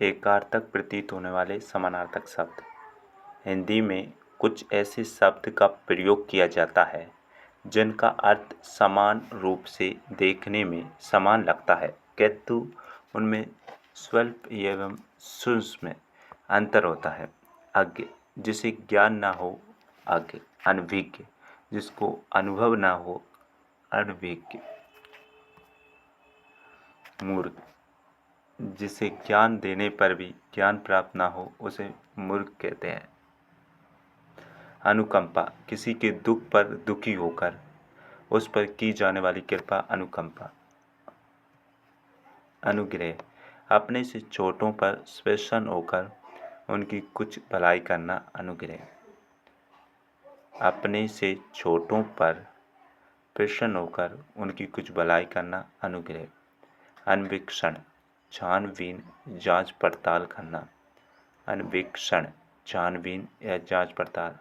एकार्थक प्रतीत होने वाले समानार्थक शब्द। हिंदी में कुछ ऐसे शब्द का प्रयोग किया जाता है जिनका अर्थ समान रूप से देखने में समान लगता है, किंतु उनमें स्वल्प एवं सूक्ष्म अंतर होता है। अज्ञ, जिसे ज्ञान न हो, अज्ञ। अनभिज्ञ, जिसको अनुभव न हो, अनभिज्ञ। मूर्ख, जिसे ज्ञान देने पर भी ज्ञान प्राप्त न हो, उसे मूर्ख कहते हैं। अनुकंपा, किसी के दुख पर दुखी होकर उस पर की जाने वाली कृपा अनुकंपा। अनुग्रह, अपने से छोटों पर प्रसन्न होकर उनकी कुछ भलाई करना अनुग्रह। अपने से छोटों पर प्रसन्न होकर उनकी कुछ भलाई करना अनुग्रह। अन्वेक्षण, छानबीन जांच पड़ताल करना। अन्वेक्षण, छानबीन या जांच पड़ताल।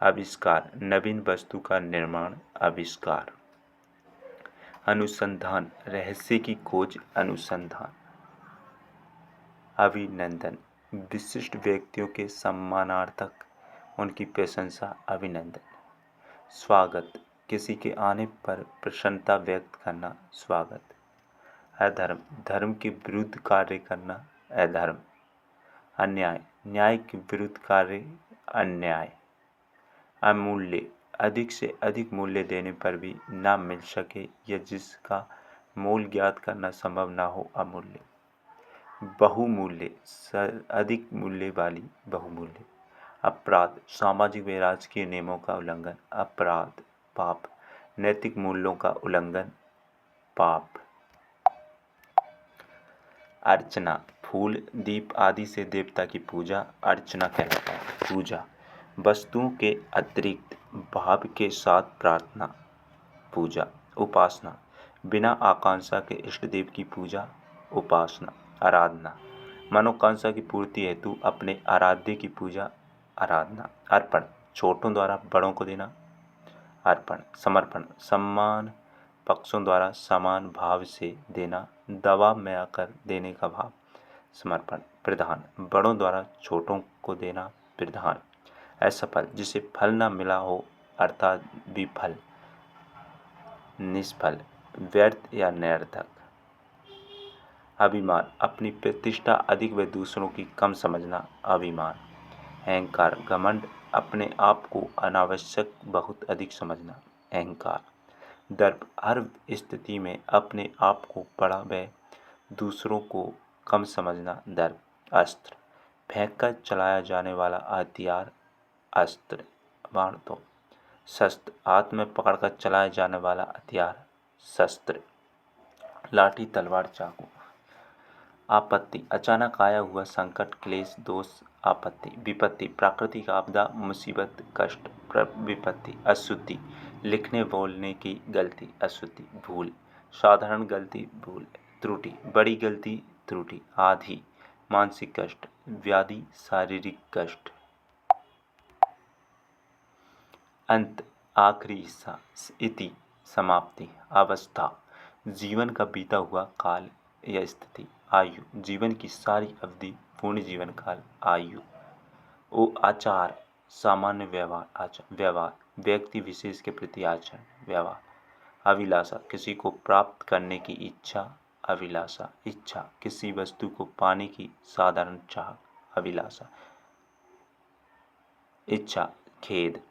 आविष्कार, नवीन वस्तु का निर्माण, आविष्कार। अनुसंधान, रहस्य की खोज, अनुसंधान। अभिनंदन, विशिष्ट व्यक्तियों के सम्मानार्थक उनकी प्रशंसा, अभिनंदन। स्वागत, किसी के आने पर प्रसन्नता व्यक्त करना, स्वागत। अधर्म, धर्म के विरुद्ध कार्य करना, अधर्म। अन्याय, न्याय के विरुद्ध कार्य, अन्याय। अमूल्य, अधिक से अधिक मूल्य देने पर भी ना मिल सके या जिसका मोल ज्ञात करना संभव ना हो, अमूल्य। बहुमूल्य, अधिक मूल्य वाली, बहुमूल्य। अपराध, सामाजिक व राजकीय नियमों का उल्लंघन, अपराध। पाप, नैतिक मूल्यों का उल्लंघन, पाप। अर्चना, फूल दीप आदि से देवता की पूजा, अर्चना कहलाता है, पूजा। वस्तुओं के अतिरिक्त भाव के साथ प्रार्थना, पूजा। उपासना, बिना आकांक्षा के इष्ट देव की पूजा, उपासना। आराधना, मनोकांक्षा की पूर्ति हेतु अपने आराध्य की पूजा, आराधना। अर्पण, छोटों द्वारा बड़ों को देना, अर्पण। समर्पण, सम्मान पक्षों द्वारा समान भाव से देना, दबाव में आकर देने का भाव, समर्पण। प्रदान, बड़ों द्वारा छोटों को देना, प्रदान। असफल, जिसे फल न मिला हो अर्थात विफल, निष्फल, व्यर्थ या निरर्थक। अभिमान, अपनी प्रतिष्ठा अधिक व दूसरों की कम समझना, अभिमान। अहंकार, घमंड, अपने आप को अनावश्यक बहुत अधिक समझना, अहंकार। दर्प, हर स्थिति में अपने आप को बड़ा व दूसरों को कम समझना, दर्प। अस्त्र, फेंक कर चलाया जाने वाला हथियार, अस्त्र, बाण तो। शस्त्र, हाथ में पकड़कर चलाया जाने वाला हथियार, शस्त्र। लाठी, तलवार, चाकू। आपत्ति, अचानक आया हुआ संकट, क्लेश, दोष, आपत्ति। विपत्ति, प्राकृतिक आपदा, मुसीबत, कष्ट, विपत्ति। अशुद्धि, लिखने बोलने की गलती, अशुद्धि। भूल, साधारण गलती, भूल। त्रुटि, बड़ी गलती, त्रुटि। आधि, मानसिक कष्ट, व्याधि, शारीरिक कष्ट। अंत, आखिरी हिस्सा। इति, समाप्ति। अवस्था, जीवन का बीता हुआ काल या स्थिति। आयु, जीवन की सारी अवधि, पूर्ण जीवन काल, आयु। ओ आचार, सामान्य व्यवहार, आचार, व्यवहार, व्यक्ति विशेष के प्रति आचरण, व्यवहार। अभिलाषा, किसी को प्राप्त करने की इच्छा, अभिलाषा। इच्छा, किसी वस्तु को पाने की साधारण चाह, अभिलाषा। इच्छा, खेद,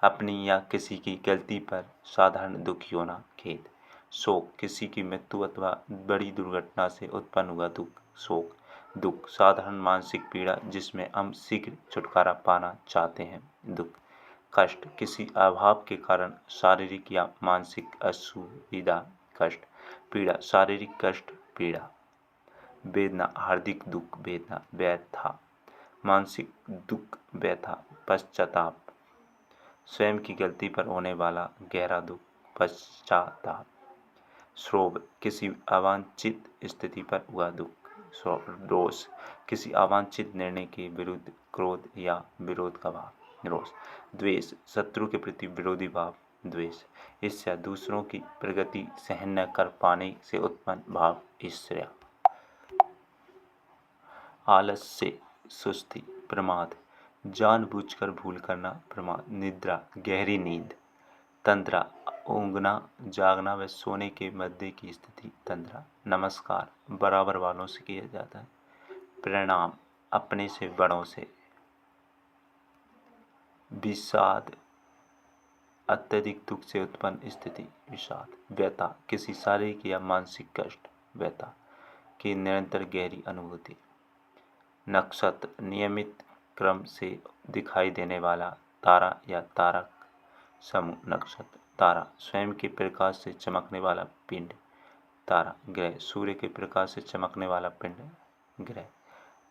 अपनी या किसी की गलती पर साधारण दुखी होना, खेद। शोक, किसी की मृत्यु अथवा बड़ी दुर्घटना से उत्पन्न हुआ दुख, शोक। दुख, साधारण मानसिक पीड़ा जिसमें हम शीघ्र छुटकारा पाना चाहते हैं, दुख। कष्ट, किसी अभाव के कारण शारीरिक या मानसिक असुविधा, कष्ट। पीड़ा, शारीरिक कष्ट, पीड़ा। वेदना, हार्दिक दुख, वेदना, व्यथा। मानसिक दुख, व्यथा, पश्चाताप, स्वयं की गलती पर होने वाला गहरा दुख, पश्चाताप। क्षोभ, किसी अवांछित स्थिति पर हुआ दुख, रोष, किसी अवांछित निर्णय के विरुद्ध क्रोध या विरोध का भाव, रोष। द्वेष, शत्रु के प्रति विरोधी भाव, द्वेष। ईर्ष्या, दूसरों की प्रगति सहन न कर पाने से उत्पन्न भाव, ईर्ष्या। आलस्य, सुस्ती, प्रमाद, जानबूझकर भूल करना, प्रमाद, निद्रा, गहरी नींद, तंद्रा, ऊँघना, जागना व सोने के मध्य की स्थिति, तंद्रा, नमस्कार, बराबर वालों से किया जाता है, प्रणाम, अपने से बड़ों से, विषाद, अत्यधिक दुख से उत्पन्न स्थिति, विषाद, व्यथा, किसी शारीरिक या मानसिक कष्ट, व्यथा की निरंतर गहरी अनुभूति, नक्षत्र, नियमित क्रम से दिखाई देने वाला तारा या तारक समूह, नक्षत्र, तारा, स्वयं के प्रकाश से चमकने वाला पिंड, तारा, ग्रह, सूर्य के प्रकाश से चमकने वाला पिंड, ग्रह,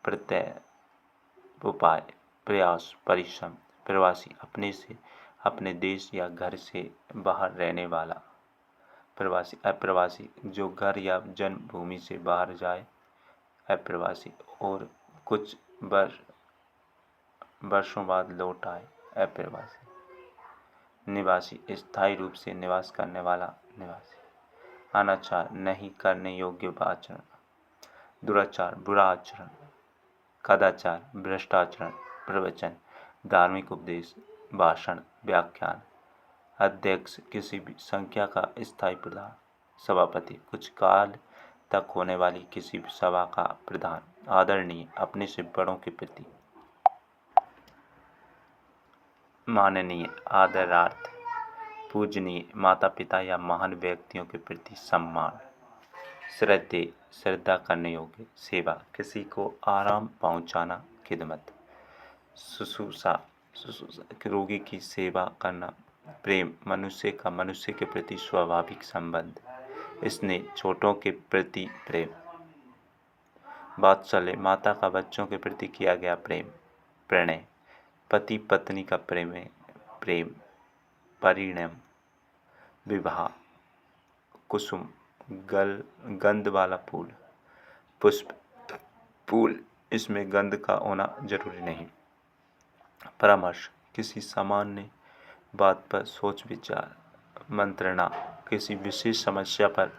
प्रत्यय, उपाय, प्रयास, परिश्रम, प्रवासी, अपने से, अपने देश या घर से बाहर रहने वाला, प्रवासी, अप्रवासी, जो घर या जन्मभूमि से बाहर जाए, अप्रवासी, और कुछ वर्षों बाद लौट आए, अप्रवासी, निवासी, स्थायी रूप से निवास करने वाला, निवासी, अनाचार, नहीं करने योग्य आचरण, दुराचार, बुरा आचरण, कदाचार, भ्रष्टाचरण, प्रवचन, धार्मिक उपदेश, भाषण, व्याख्यान, अध्यक्ष, किसी भी संख्या का स्थायी प्रधान, सभापति, कुछ काल तक होने वाली किसी भी सभा का प्रधान, आदरणीय, अपने से बड़ों के प्रति, माननीय, आदरार्थ, पूजनीय, माता पिता या महान व्यक्तियों के प्रति सम्मान, श्रद्धेय, श्रद्धा करने योग्य, सेवा, किसी को आराम पहुंचाना, खिदमत, शुश्रूषा, रोगी की सेवा करना, प्रेम, मनुष्य का मनुष्य के प्रति स्वाभाविक संबंध, स्नेह, छोटों के प्रति प्रेम, वात्सल्य, माता का बच्चों के प्रति किया गया प्रेम, प्रणय, पति पत्नी का प्रेम, परिणय, विवाह, कुसुम, गंध वाला फूल, पुष्प, फूल, इसमें गंध का होना जरूरी नहीं, परामर्श, किसी सामान्य बात पर सोच विचार, मंत्रणा, किसी विशेष समस्या पर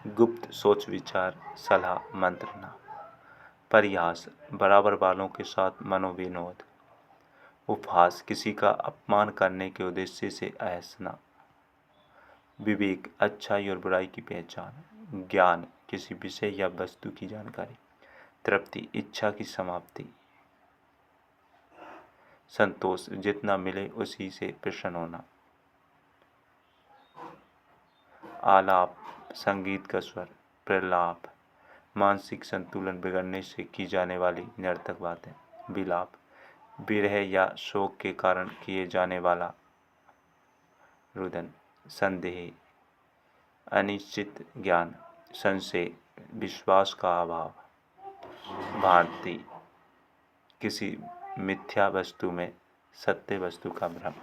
गुप्त सोच विचार, सलाह, मंत्रणा, परिहास, बराबर वालों के साथ मनोविनोद, उपहास, किसी का अपमान करने के उद्देश्य से हंसना, विवेक, अच्छाई और बुराई की पहचान, ज्ञान, किसी विषय या वस्तु की जानकारी, तृप्ति, इच्छा की समाप्ति, संतोष, जितना मिले उसी से प्रसन्न होना, आलाप, संगीत का स्वर, प्रलाप, मानसिक संतुलन बिगड़ने से की जाने वाली निरर्थक बातें, विलाप, विरह या शोक के कारण किए जाने वाला रुदन, संदेह, अनिश्चित ज्ञान, संशय, विश्वास का अभाव, भ्रांति, किसी मिथ्या वस्तु में सत्य वस्तु का भ्रम,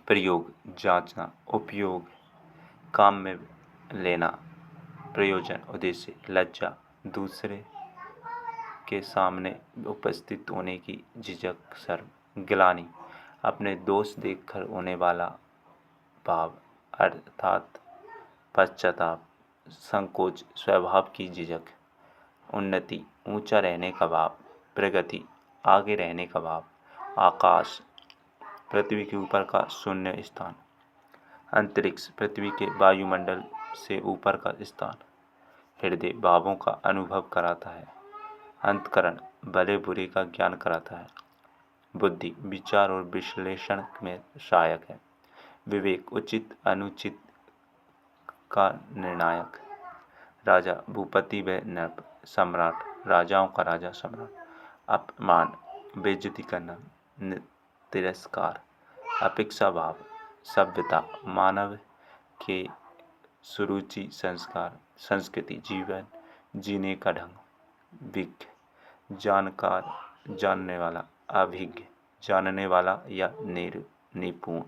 प्रयोग, जांचना, उपयोग, काम में लेना, प्रयोजन, उद्देश्य, लज्जा, दूसरे के सामने उपस्थित होने की झिझक, शर्म, गिलानी, अपने दोष देखकर होने वाला भाव अर्थात पश्चाताप, संकोच, स्वभाव की झिझक, उन्नति, ऊंचा रहने का भाव, प्रगति, आगे रहने का भाव, आकाश, पृथ्वी के ऊपर का शून्य स्थान, अंतरिक्ष, पृथ्वी के वायुमंडल से ऊपर का स्थान, हृदय, भावों का अनुभव कराता है, अंतःकरण, भले बुरे का ज्ञान कराता है, बुद्धि, विचार और विश्लेषण में सहायक है, विवेक, उचित अनुचित का निर्णायक, राजा, भूपति व नृप, सम्राट, राजाओं का राजा, सम्राट, अपमान, बेइज्जती करना, तिरस्कार, अपेक्षा भाव, सभ्यता, मानव के सुरुचि, संस्कार, संस्कृति, जीवन जीने का ढंग, विज्ञ, जानकार, जानने वाला, अभिज्ञ, जानने वाला या निपुण।